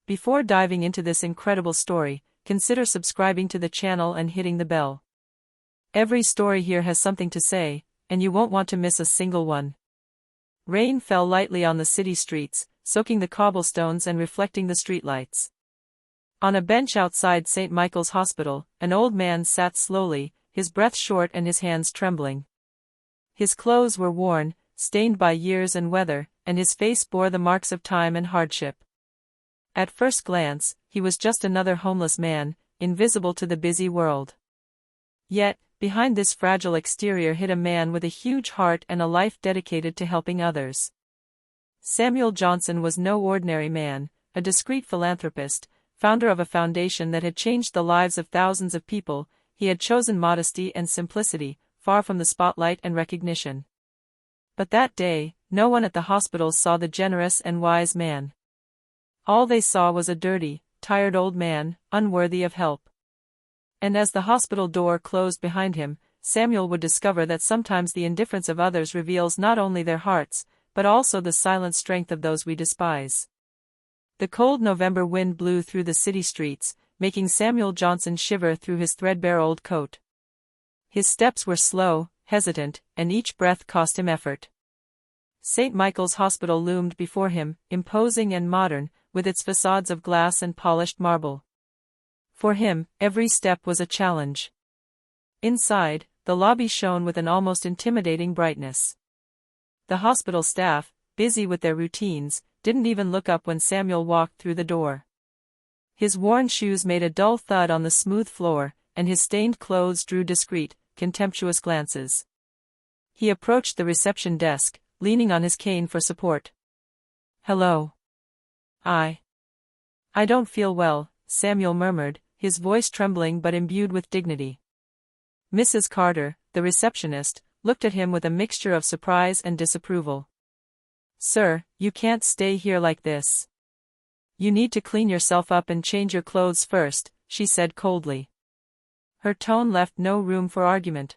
Before diving into this incredible story, consider subscribing to the channel and hitting the bell. Every story here has something to say, and you won't want to miss a single one. Rain fell lightly on the city streets, soaking the cobblestones and reflecting the streetlights. On a bench outside St. Michael's Hospital, an old man sat slowly, his breath short and his hands trembling. His clothes were worn, stained by years and weather, and his face bore the marks of time and hardship. At first glance, he was just another homeless man, invisible to the busy world. Yet, behind this fragile exterior hid a man with a huge heart and a life dedicated to helping others. Samuel Johnson was no ordinary man, a discreet philanthropist, founder of a foundation that had changed the lives of thousands of people. He had chosen modesty and simplicity, far from the spotlight and recognition. But that day, no one at the hospital saw the generous and wise man. All they saw was a dirty, tired old man, unworthy of help. And as the hospital door closed behind him, Samuel would discover that sometimes the indifference of others reveals not only their hearts, but also the silent strength of those we despise. The cold November wind blew through the city streets, making Samuel Johnson shiver through his threadbare old coat. His steps were slow, hesitant, and each breath cost him effort. St. Michael's Hospital loomed before him, imposing and modern, with its facades of glass and polished marble. For him, every step was a challenge. Inside, the lobby shone with an almost intimidating brightness. The hospital staff, busy with their routines, didn't even look up when Samuel walked through the door. His worn shoes made a dull thud on the smooth floor, and his stained clothes drew discreet, contemptuous glances. He approached the reception desk, leaning on his cane for support. "Hello. I don't feel well," Samuel murmured, his voice trembling but imbued with dignity. Mrs. Carter, the receptionist, looked at him with a mixture of surprise and disapproval. "Sir, you can't stay here like this. You need to clean yourself up and change your clothes first," she said coldly. Her tone left no room for argument.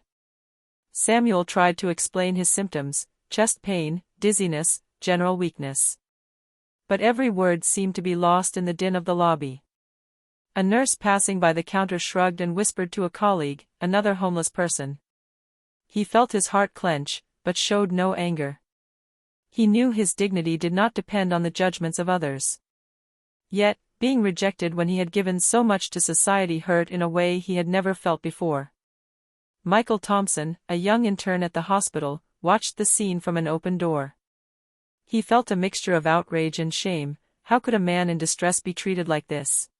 Samuel tried to explain his symptoms: chest pain, dizziness, general weakness. But every word seemed to be lost in the din of the lobby. A nurse passing by the counter shrugged and whispered to a colleague, another homeless person. He felt his heart clench, but showed no anger. He knew his dignity did not depend on the judgments of others. Yet, being rejected when he had given so much to society hurt in a way he had never felt before. Michael Thompson, a young intern at the hospital, watched the scene from an open door. He felt a mixture of outrage and shame. How could a man in distress be treated like this?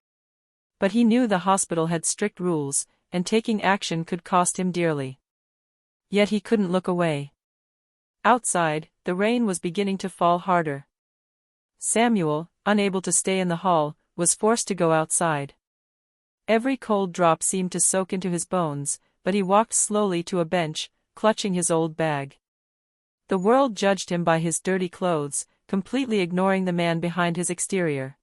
But he knew the hospital had strict rules, and taking action could cost him dearly. Yet he couldn't look away. Outside, the rain was beginning to fall harder. Samuel, unable to stay in the hall, was forced to go outside. Every cold drop seemed to soak into his bones, but he walked slowly to a bench, clutching his old bag. The world judged him by his dirty clothes, completely ignoring the man behind his exterior.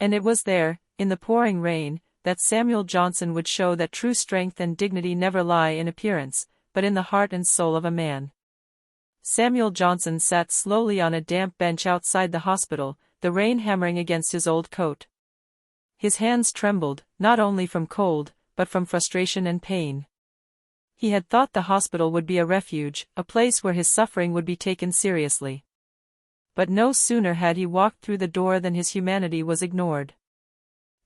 And it was there, in the pouring rain, that Samuel Johnson would show that true strength and dignity never lie in appearance, but in the heart and soul of a man. Samuel Johnson sat slowly on a damp bench outside the hospital, the rain hammering against his old coat. His hands trembled, not only from cold, but from frustration and pain. He had thought the hospital would be a refuge, a place where his suffering would be taken seriously. But no sooner had he walked through the door than his humanity was ignored.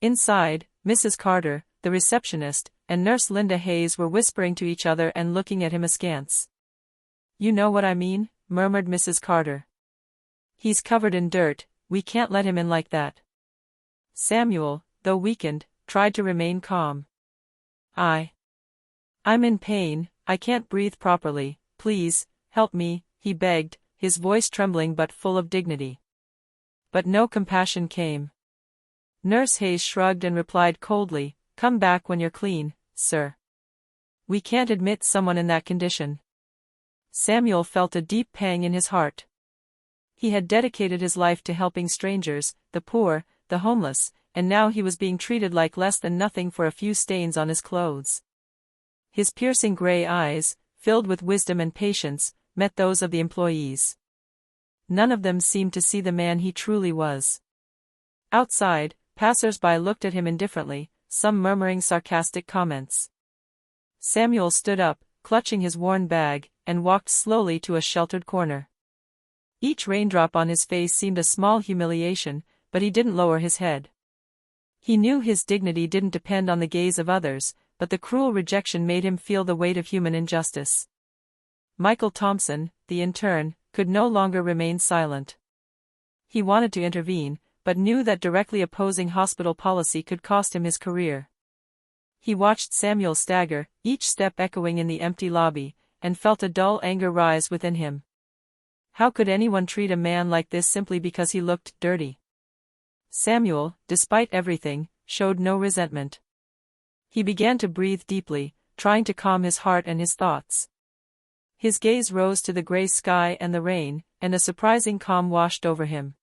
Inside, Mrs. Carter, the receptionist, and Nurse Linda Hayes were whispering to each other and looking at him askance. "You know what I mean," murmured Mrs. Carter. "He's covered in dirt, we can't let him in like that." Samuel, though weakened, tried to remain calm. I'm in pain, I can't breathe properly, please, help me," he begged, his voice trembling but full of dignity. But no compassion came. Nurse Hayes shrugged and replied coldly, "Come back when you're clean, sir. We can't admit someone in that condition." Samuel felt a deep pang in his heart. He had dedicated his life to helping strangers, the poor, the homeless, and now he was being treated like less than nothing for a few stains on his clothes. His piercing gray eyes, filled with wisdom and patience, met those of the employees. None of them seemed to see the man he truly was. Outside, passers-by looked at him indifferently, some murmuring sarcastic comments. Samuel stood up, clutching his worn bag, and walked slowly to a sheltered corner. Each raindrop on his face seemed a small humiliation, but he didn't lower his head. He knew his dignity didn't depend on the gaze of others, but the cruel rejection made him feel the weight of human injustice. Michael Thompson, the intern, could no longer remain silent. He wanted to intervene, but knew that directly opposing hospital policy could cost him his career. He watched Samuel stagger, each step echoing in the empty lobby, and felt a dull anger rise within him. How could anyone treat a man like this simply because he looked dirty? Samuel, despite everything, showed no resentment. He began to breathe deeply, trying to calm his heart and his thoughts. His gaze rose to the gray sky and the rain, and a surprising calm washed over him.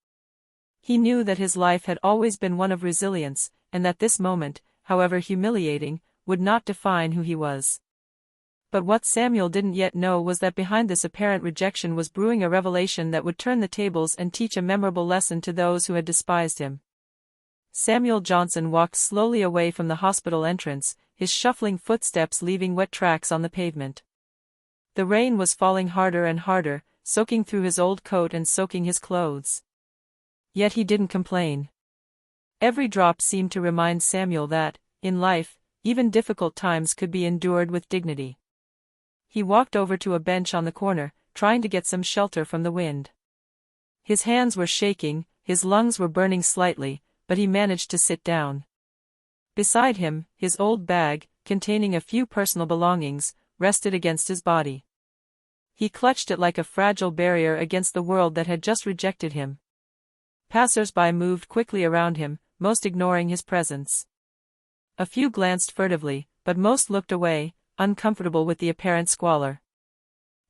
He knew that his life had always been one of resilience, and that this moment, however humiliating, would not define who he was. But what Samuel didn't yet know was that behind this apparent rejection was brewing a revelation that would turn the tables and teach a memorable lesson to those who had despised him. Samuel Johnson walked slowly away from the hospital entrance, his shuffling footsteps leaving wet tracks on the pavement. The rain was falling harder and harder, soaking through his old coat and soaking his clothes. Yet he didn't complain. Every drop seemed to remind Samuel that, in life, even difficult times could be endured with dignity. He walked over to a bench on the corner, trying to get some shelter from the wind. His hands were shaking, his lungs were burning slightly, but he managed to sit down. Beside him, his old bag, containing a few personal belongings, rested against his body. He clutched it like a fragile barrier against the world that had just rejected him. Passers-by moved quickly around him, most ignoring his presence. A few glanced furtively, but most looked away, uncomfortable with the apparent squalor.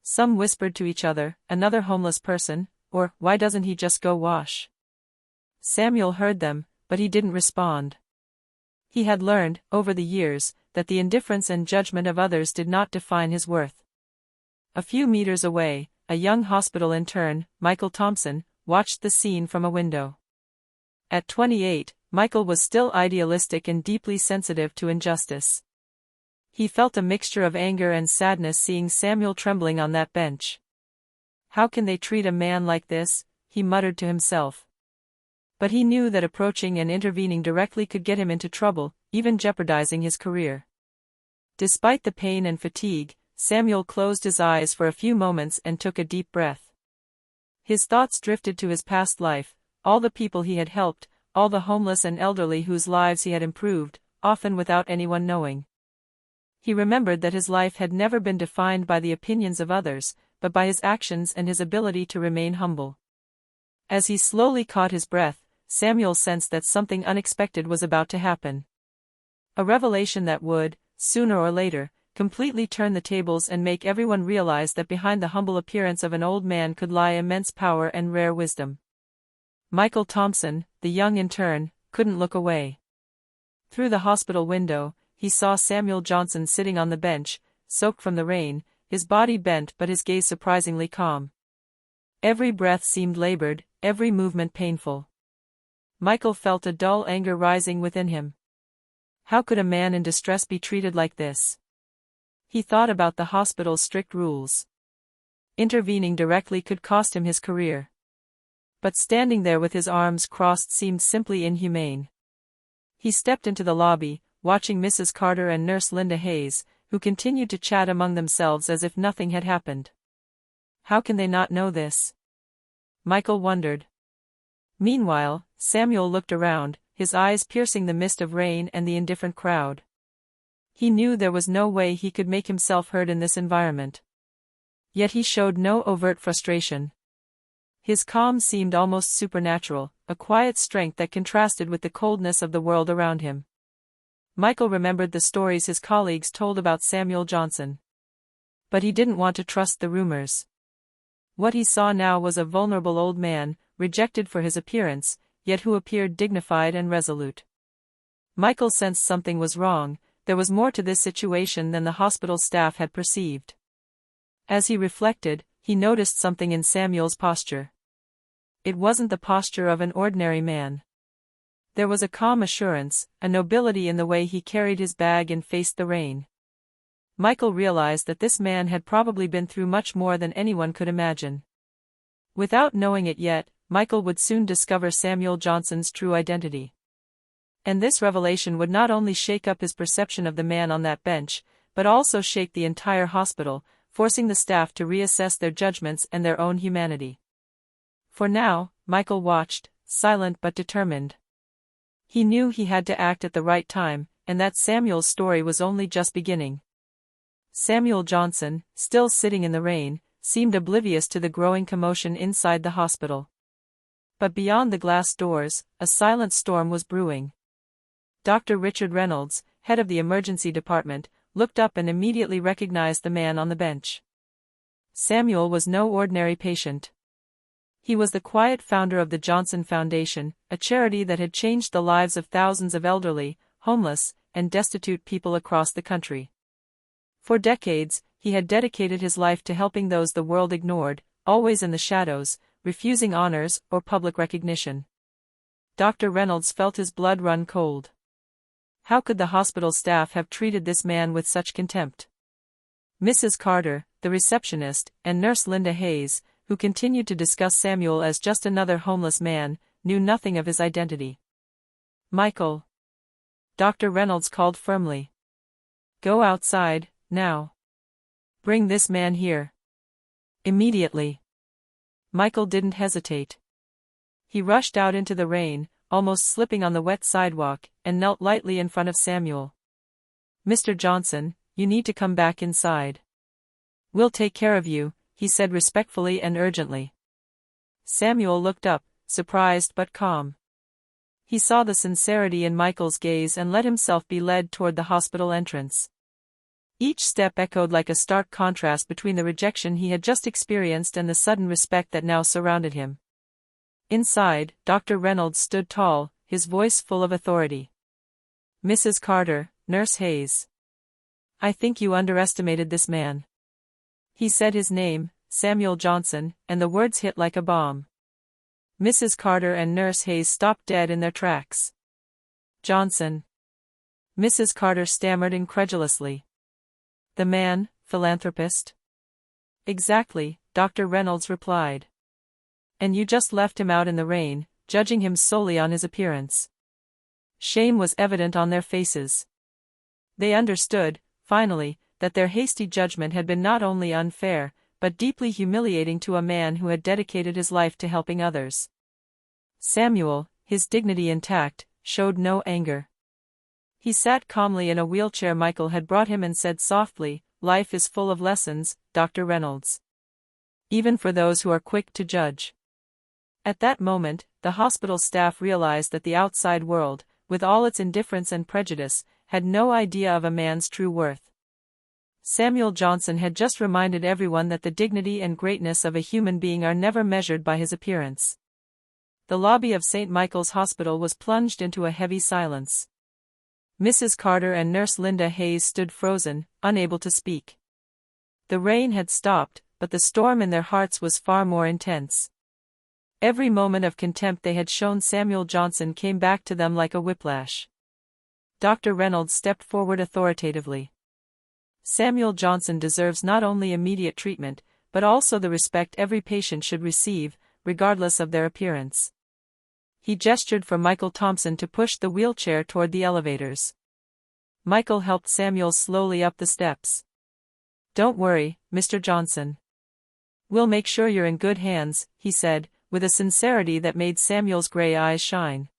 Some whispered to each other, "Another homeless person," or "Why doesn't he just go wash?" Samuel heard them, but he didn't respond. He had learned, over the years, that the indifference and judgment of others did not define his worth. A few meters away, a young hospital intern, Michael Thompson, watched the scene from a window. At 28, Michael was still idealistic and deeply sensitive to injustice. He felt a mixture of anger and sadness seeing Samuel trembling on that bench. "How can they treat a man like this?" he muttered to himself. But he knew that approaching and intervening directly could get him into trouble, even jeopardizing his career. Despite the pain and fatigue, Samuel closed his eyes for a few moments and took a deep breath. His thoughts drifted to his past life, all the people he had helped, all the homeless and elderly whose lives he had improved, often without anyone knowing. He remembered that his life had never been defined by the opinions of others, but by his actions and his ability to remain humble. As he slowly caught his breath, Samuel sensed that something unexpected was about to happen. A revelation that would, sooner or later, completely turn the tables and make everyone realize that behind the humble appearance of an old man could lie immense power and rare wisdom. Michael Thompson, the young intern, couldn't look away. Through the hospital window, he saw Samuel Johnson sitting on the bench, soaked from the rain, his body bent but his gaze surprisingly calm. Every breath seemed labored, every movement painful. Michael felt a dull anger rising within him. How could a man in distress be treated like this? He thought about the hospital's strict rules. Intervening directly could cost him his career. But standing there with his arms crossed seemed simply inhumane. He stepped into the lobby, watching Mrs. Carter and Nurse Linda Hayes, who continued to chat among themselves as if nothing had happened. How can they not know this? Michael wondered. Meanwhile, Samuel looked around, his eyes piercing the mist of rain and the indifferent crowd. He knew there was no way he could make himself heard in this environment. Yet he showed no overt frustration. His calm seemed almost supernatural, a quiet strength that contrasted with the coldness of the world around him. Michael remembered the stories his colleagues told about Samuel Johnson. But he didn't want to trust the rumors. What he saw now was a vulnerable old man, rejected for his appearance, yet who appeared dignified and resolute. Michael sensed something was wrong. There was more to this situation than the hospital staff had perceived. As he reflected, he noticed something in Samuel's posture. It wasn't the posture of an ordinary man. There was a calm assurance, a nobility in the way he carried his bag and faced the rain. Michael realized that this man had probably been through much more than anyone could imagine. Without knowing it yet, Michael would soon discover Samuel Johnson's true identity. And this revelation would not only shake up his perception of the man on that bench, but also shake the entire hospital, forcing the staff to reassess their judgments and their own humanity. For now, Michael watched, silent but determined. He knew he had to act at the right time, and that Samuel's story was only just beginning. Samuel Johnson, still sitting in the rain, seemed oblivious to the growing commotion inside the hospital. But beyond the glass doors, a silent storm was brewing. Dr. Richard Reynolds, head of the emergency department, looked up and immediately recognized the man on the bench. Samuel was no ordinary patient. He was the quiet founder of the Johnson Foundation, a charity that had changed the lives of thousands of elderly, homeless, and destitute people across the country. For decades, he had dedicated his life to helping those the world ignored, always in the shadows, refusing honors or public recognition. Dr. Reynolds felt his blood run cold. How could the hospital staff have treated this man with such contempt? Mrs. Carter, the receptionist, and Nurse Linda Hayes, who continued to discuss Samuel as just another homeless man, knew nothing of his identity. "Michael," Dr. Reynolds called firmly. "Go outside, now. Bring this man here. Immediately." Michael didn't hesitate. He rushed out into the rain, almost slipping on the wet sidewalk, and knelt lightly in front of Samuel. "Mr. Johnson, you need to come back inside. We'll take care of you," he said respectfully and urgently. Samuel looked up, surprised but calm. He saw the sincerity in Michael's gaze and let himself be led toward the hospital entrance. Each step echoed like a stark contrast between the rejection he had just experienced and the sudden respect that now surrounded him. Inside, Dr. Reynolds stood tall, his voice full of authority. "Mrs. Carter, Nurse Hayes. I think you underestimated this man." He said his name, Samuel Johnson, and the words hit like a bomb. Mrs. Carter and Nurse Hayes stopped dead in their tracks. "Johnson?" Mrs. Carter stammered incredulously. "The man, philanthropist?" "Exactly," Dr. Reynolds replied. "And you just left him out in the rain, judging him solely on his appearance." Shame was evident on their faces. They understood, finally, that their hasty judgment had been not only unfair, but deeply humiliating to a man who had dedicated his life to helping others. Samuel, his dignity intact, showed no anger. He sat calmly in a wheelchair Michael had brought him and said softly, "Life is full of lessons, Dr. Reynolds. Even for those who are quick to judge." At that moment, the hospital staff realized that the outside world, with all its indifference and prejudice, had no idea of a man's true worth. Samuel Johnson had just reminded everyone that the dignity and greatness of a human being are never measured by his appearance. The lobby of St. Michael's Hospital was plunged into a heavy silence. Mrs. Carter and Nurse Linda Hayes stood frozen, unable to speak. The rain had stopped, but the storm in their hearts was far more intense. Every moment of contempt they had shown Samuel Johnson came back to them like a whiplash. Dr. Reynolds stepped forward authoritatively. "Samuel Johnson deserves not only immediate treatment, but also the respect every patient should receive, regardless of their appearance." He gestured for Michael Thompson to push the wheelchair toward the elevators. Michael helped Samuel slowly up the steps. "Don't worry, Mr. Johnson. We'll make sure you're in good hands," he said, with a sincerity that made Samuel's gray eyes shine.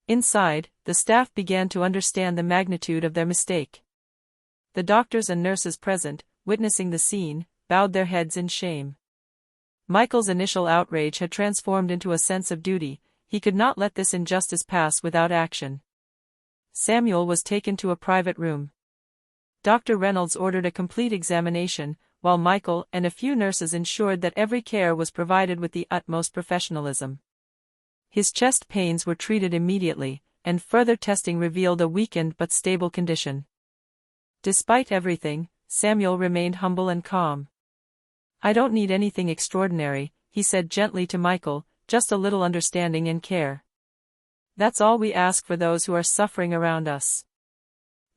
Inside, the staff began to understand the magnitude of their mistake. The doctors and nurses present, witnessing the scene, bowed their heads in shame. Michael's initial outrage had transformed into a sense of duty. He could not let this injustice pass without action. Samuel was taken to a private room. Dr. Reynolds ordered a complete examination, while Michael and a few nurses ensured that every care was provided with the utmost professionalism. His chest pains were treated immediately, and further testing revealed a weakened but stable condition. Despite everything, Samuel remained humble and calm. "I don't need anything extraordinary," he said gently to Michael, "just a little understanding and care." That's all we ask for those who are suffering around us."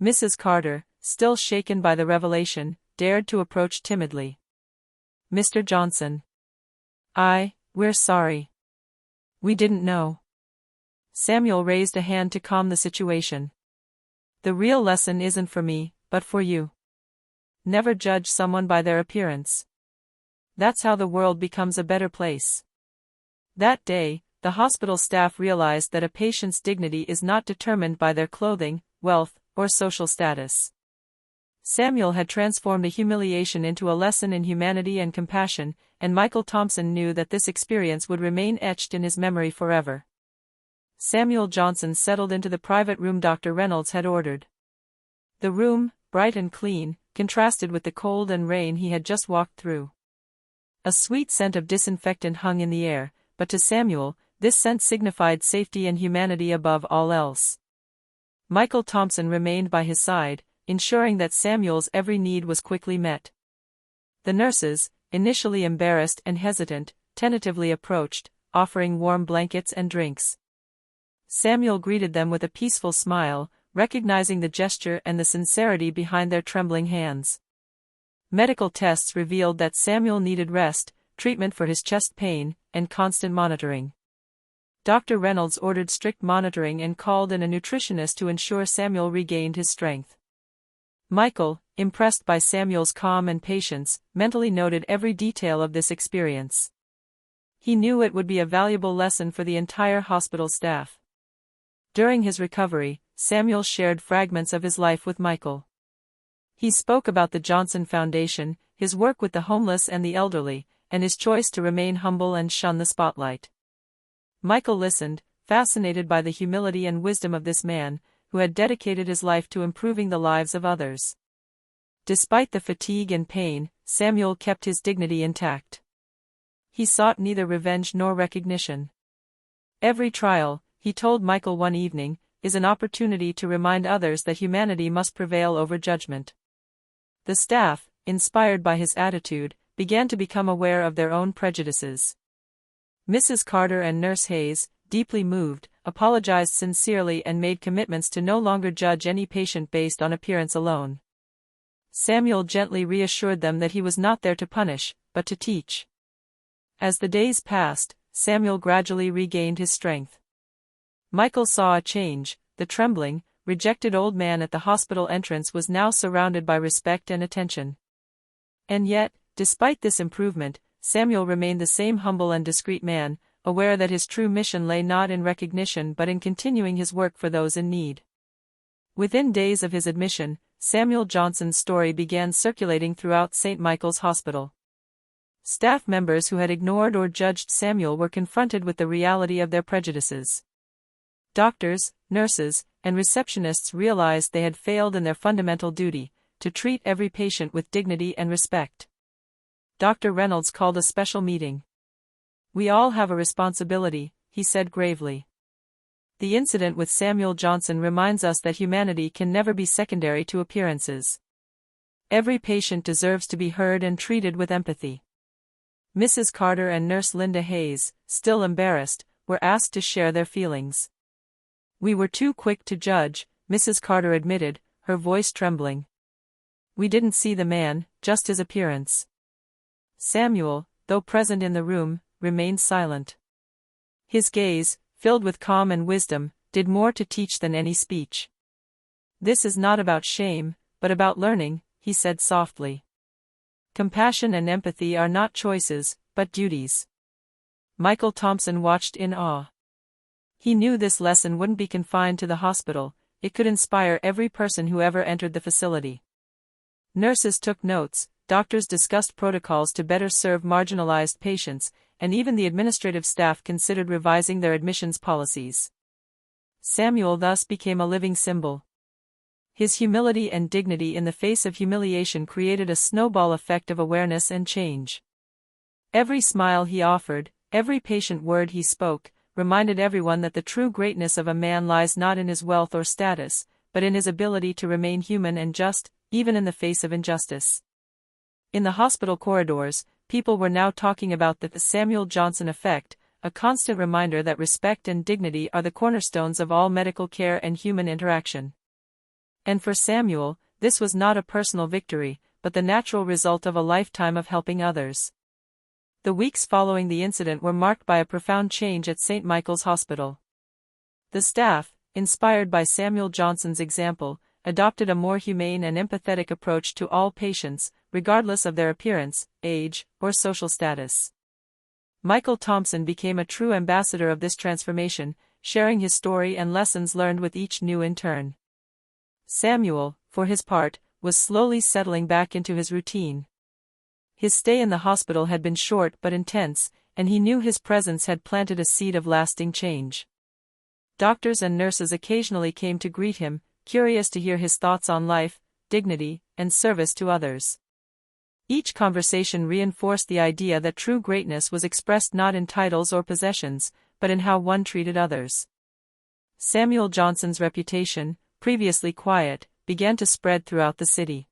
Mrs. Carter, still shaken by the revelation, dared to approach timidly. "Mr. Johnson. We're sorry. We didn't know." Samuel raised a hand to calm the situation. "The real lesson isn't for me, but for you. Never judge someone by their appearance. That's how the world becomes a better place." That day, the hospital staff realized that a patient's dignity is not determined by their clothing, wealth, or social status. Samuel had transformed a humiliation into a lesson in humanity and compassion, and Michael Thompson knew that this experience would remain etched in his memory forever. Samuel Johnson settled into the private room Dr. Reynolds had ordered. The room, bright and clean, contrasted with the cold and rain he had just walked through. A sweet scent of disinfectant hung in the air, but to Samuel, this scent signified safety and humanity above all else. Michael Thompson remained by his side, ensuring that Samuel's every need was quickly met. The nurses, initially embarrassed and hesitant, tentatively approached, offering warm blankets and drinks. Samuel greeted them with a peaceful smile, recognizing the gesture and the sincerity behind their trembling hands. Medical tests revealed that Samuel needed rest, treatment for his chest pain, and constant monitoring. Dr. Reynolds ordered strict monitoring and called in a nutritionist to ensure Samuel regained his strength. Michael, impressed by Samuel's calm and patience, mentally noted every detail of this experience. He knew it would be a valuable lesson for the entire hospital staff. During his recovery, Samuel shared fragments of his life with Michael. He spoke about the Johnson Foundation, his work with the homeless and the elderly, and his choice to remain humble and shun the spotlight. Michael listened, fascinated by the humility and wisdom of this man, who had dedicated his life to improving the lives of others. Despite the fatigue and pain, Samuel kept his dignity intact. He sought neither revenge nor recognition. "Every trial," he told Michael one evening, "is an opportunity to remind others that humanity must prevail over judgment." The staff, inspired by his attitude, began to become aware of their own prejudices. Mrs. Carter and Nurse Hayes, deeply moved, apologized sincerely and made commitments to no longer judge any patient based on appearance alone. Samuel gently reassured them that he was not there to punish, but to teach. As the days passed, Samuel gradually regained his strength. Michael saw a change. The trembling, rejected old man at the hospital entrance was now surrounded by respect and attention. And yet, despite this improvement, Samuel remained the same humble and discreet man, aware that his true mission lay not in recognition but in continuing his work for those in need. Within days of his admission, Samuel Johnson's story began circulating throughout St. Michael's Hospital. Staff members who had ignored or judged Samuel were confronted with the reality of their prejudices. Doctors, nurses, and receptionists realized they had failed in their fundamental duty, to treat every patient with dignity and respect. Dr. Reynolds called a special meeting. "We all have a responsibility," he said gravely. The incident with Samuel Johnson reminds us that humanity can never be secondary to appearances. Every patient deserves to be heard and treated with empathy. Mrs. Carter and Nurse Linda Hayes, still embarrassed, were asked to share their feelings. "We were too quick to judge," Mrs. Carter admitted, her voice trembling. "We didn't see the man, just his appearance." Samuel, though present in the room, remained silent. His gaze, filled with calm and wisdom, did more to teach than any speech. "This is not about shame, but about learning," he said softly. "Compassion and empathy are not choices, but duties." Michael Thompson watched in awe. He knew this lesson wouldn't be confined to the hospital, it could inspire every person who ever entered the facility. Nurses took notes, doctors discussed protocols to better serve marginalized patients, and even the administrative staff considered revising their admissions policies. Samuel thus became a living symbol. His humility and dignity in the face of humiliation created a snowball effect of awareness and change. Every smile he offered, every patient word he spoke, reminded everyone that the true greatness of a man lies not in his wealth or status, but in his ability to remain human and just, even in the face of injustice. In the hospital corridors, people were now talking about the Samuel Johnson effect, a constant reminder that respect and dignity are the cornerstones of all medical care and human interaction. And for Samuel, this was not a personal victory, but the natural result of a lifetime of helping others. The weeks following the incident were marked by a profound change at St. Michael's Hospital. The staff, inspired by Samuel Johnson's example, adopted a more humane and empathetic approach to all patients, regardless of their appearance, age, or social status. Michael Thompson became a true ambassador of this transformation, sharing his story and lessons learned with each new intern. Samuel, for his part, was slowly settling back into his routine. His stay in the hospital had been short but intense, and he knew his presence had planted a seed of lasting change. Doctors and nurses occasionally came to greet him, curious to hear his thoughts on life, dignity, and service to others. Each conversation reinforced the idea that true greatness was expressed not in titles or possessions, but in how one treated others. Samuel Johnson's reputation, previously quiet, began to spread throughout the city.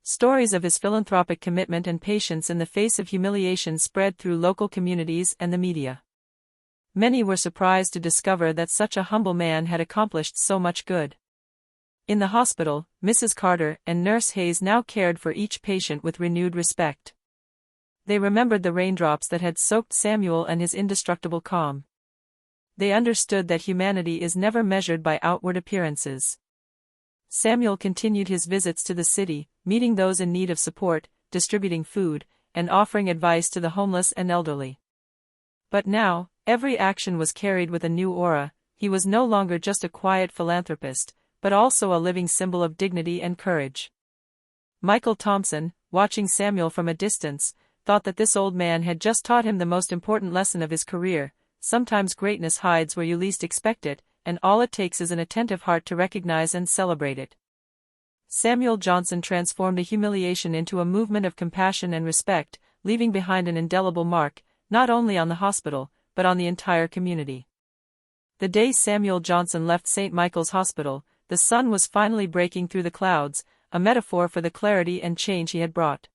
Stories of his philanthropic commitment and patience in the face of humiliation spread through local communities and the media. Many were surprised to discover that such a humble man had accomplished so much good. In the hospital, Mrs. Carter and Nurse Hayes now cared for each patient with renewed respect. They remembered the raindrops that had soaked Samuel and his indestructible calm. They understood that humanity is never measured by outward appearances. Samuel continued his visits to the city, meeting those in need of support, distributing food, and offering advice to the homeless and elderly. But now, every action was carried with a new aura. He was no longer just a quiet philanthropist, but also a living symbol of dignity and courage. Michael Thompson, watching Samuel from a distance, thought that this old man had just taught him the most important lesson of his career. Sometimes greatness hides where you least expect it, and all it takes is an attentive heart to recognize and celebrate it. Samuel Johnson transformed a humiliation into a movement of compassion and respect, leaving behind an indelible mark, not only on the hospital, but on the entire community. The day Samuel Johnson left St. Michael's Hospital, the sun was finally breaking through the clouds, a metaphor for the clarity and change he had brought.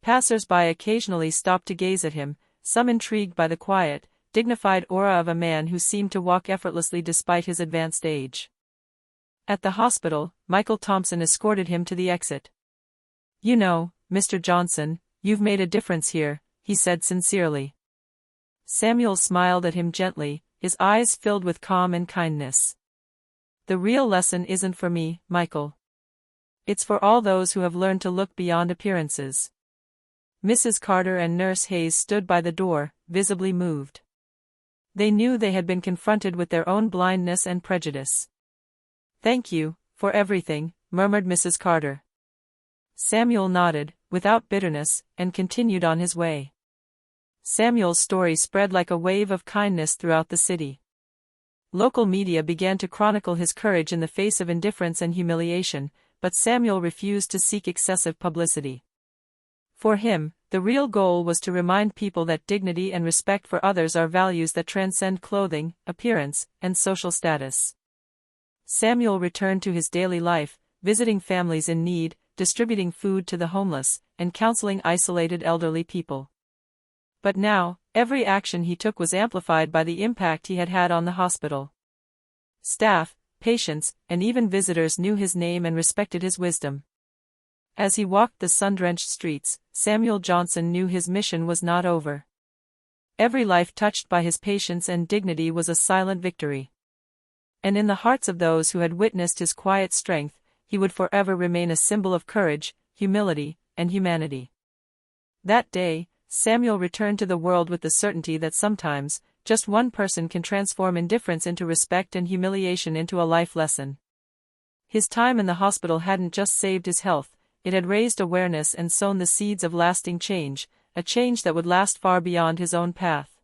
Passers-by occasionally stopped to gaze at him, some intrigued by the quiet, dignified aura of a man who seemed to walk effortlessly despite his advanced age. At the hospital, Michael Thompson escorted him to the exit. "You know, Mr. Johnson, you've made a difference here," he said sincerely. Samuel smiled at him gently, his eyes filled with calm and kindness. "The real lesson isn't for me, Michael. It's for all those who have learned to look beyond appearances." Mrs. Carter and Nurse Hayes stood by the door, visibly moved. They knew they had been confronted with their own blindness and prejudice. "Thank you, for everything," murmured Mrs. Carter. Samuel nodded, without bitterness, and continued on his way. Samuel's story spread like a wave of kindness throughout the city. Local media began to chronicle his courage in the face of indifference and humiliation, but Samuel refused to seek excessive publicity. For him, the real goal was to remind people that dignity and respect for others are values that transcend clothing, appearance, and social status. Samuel returned to his daily life, visiting families in need, distributing food to the homeless, and counseling isolated elderly people. But now, every action he took was amplified by the impact he had had on the hospital. Staff, patients, and even visitors knew his name and respected his wisdom. As he walked the sun-drenched streets, Samuel Johnson knew his mission was not over. Every life touched by his patience and dignity was a silent victory. And in the hearts of those who had witnessed his quiet strength, he would forever remain a symbol of courage, humility, and humanity. That day, Samuel returned to the world with the certainty that sometimes, just one person can transform indifference into respect and humiliation into a life lesson. His time in the hospital hadn't just saved his health, it had raised awareness and sown the seeds of lasting change, a change that would last far beyond his own path.